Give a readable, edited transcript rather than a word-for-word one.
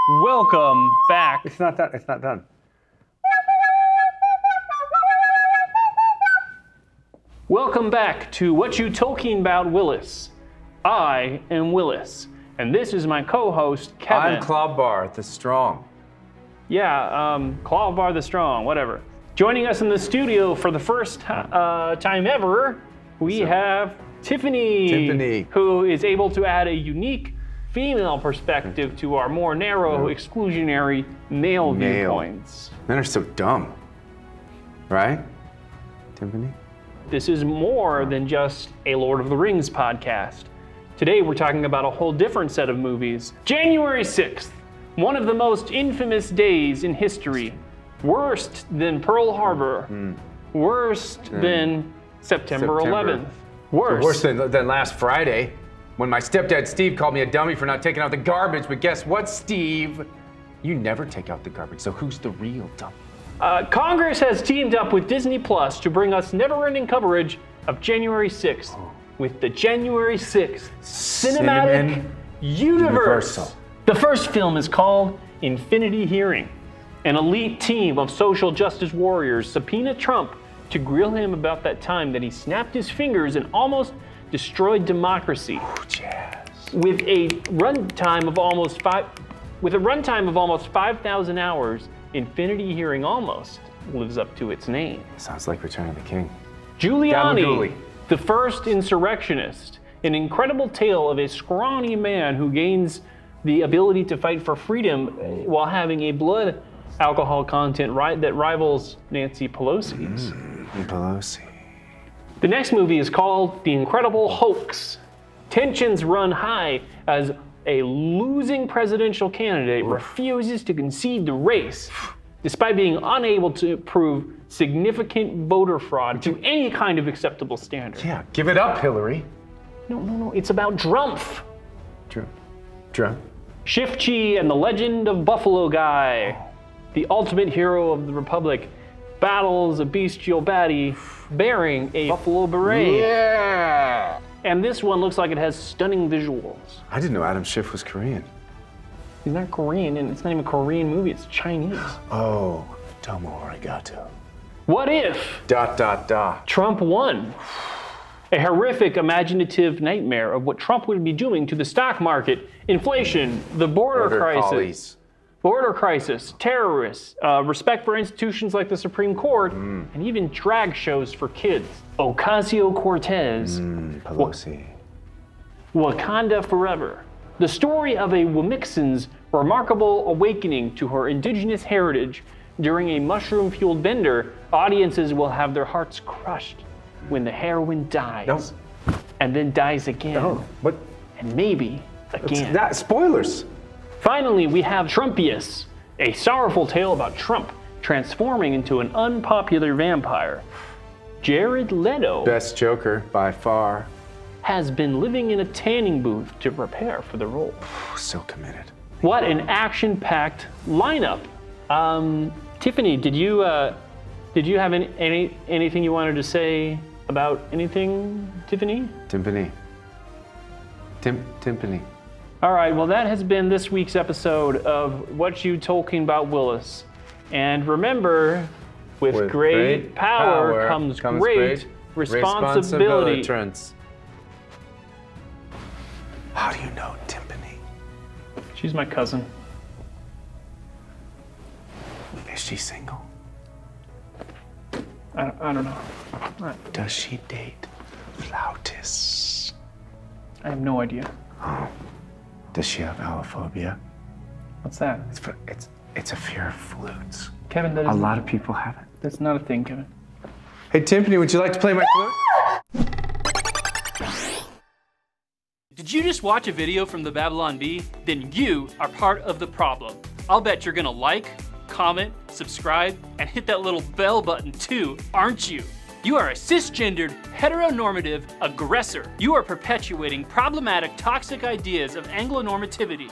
Welcome back. It's not done. It's not done. Welcome back to What You Talking About, Willis. I am Willis, and this is my co-host, Kevin. I'm Klovbar, the strong. Yeah, Klovbar the Strong, whatever. Joining us in the studio for the first time ever, we have Tiffany, who is able to add a unique female perspective to our more narrow, exclusionary male viewpoints. Men are so dumb, right, Tiffany? This is more than just a Lord of the Rings podcast. Today we're talking about a whole different set of movies. January 6th, one of the most infamous days in history. Worse than Pearl Harbor. Worse than September 11th. Worse than last Friday, when my stepdad Steve called me a dummy for not taking out the garbage. But guess what, Steve? You never take out the garbage, so who's the real dummy? Congress has teamed up with Disney Plus to bring us never-ending coverage of January 6th with the January 6th Cinematic Universe. The first film is called Infinity Hearing. An elite team of social justice warriors subpoena Trump to grill him about that time that he snapped his fingers and almost destroyed democracy. With a runtime of almost 5,000 hours, Infinity Hearing almost lives up to its name. Sounds like Return of the King. Giuliani, the first insurrectionist, an incredible tale of a scrawny man who gains the ability to fight for freedom while having a blood alcohol content that rivals Nancy Pelosi's. Pelosi. The next movie is called The Incredible Hoax. Tensions run high as a losing presidential candidate refuses to concede the race, despite being unable to prove significant voter fraud to any kind of acceptable standard. Yeah, give it up, Hillary. No, it's about Drumpf. Trump. Shifchi and the Legend of Buffalo Guy, the ultimate hero of the Republic, battles a bestial baddie bearing a buffalo beret. Yeah! And this one looks like it has stunning visuals. I didn't know Adam Schiff was Korean. He's not Korean, and it's not even a Korean movie, it's Chinese. Oh, domo arigato. What if Trump won? A horrific, imaginative nightmare of what Trump would be doing to the stock market, inflation, the border crisis, terrorists, respect for institutions like the Supreme Court, and even drag shows for kids. Ocasio-Cortez, Pelosi. Wakanda Forever. The story of a Wamixan's remarkable awakening to her indigenous heritage during a mushroom-fueled bender. Audiences will have their hearts crushed when the heroine dies, and then dies again, and maybe again. Spoilers. Finally, we have Trumpius, a sorrowful tale about Trump transforming into an unpopular vampire. Jared Leto, Best Joker by far, has been living in a tanning booth to prepare for the role. So committed. What an action-packed lineup. Tiffany, did you have anything you wanted to say about anything, Tiffany? Timpani. All right, well, that has been this week's episode of What You Talking About, Willis. And remember, with great power comes great responsibility. How do you know Timpani? She's my cousin. Is she single? I don't know. Does she date flautists? I have no idea. Oh. Does she have allophobia? What's that? It's a fear of flutes. Kevin, that is a lot of people have it. That's not a thing, Kevin. Hey, Timpani, would you like to play my flute? Did you just watch a video from the Babylon Bee? Then you are part of the problem. I'll bet you're gonna like, comment, subscribe, and hit that little bell button too, aren't you? You are a cisgendered, heteronormative aggressor. You are perpetuating problematic, toxic ideas of Anglo-normativity.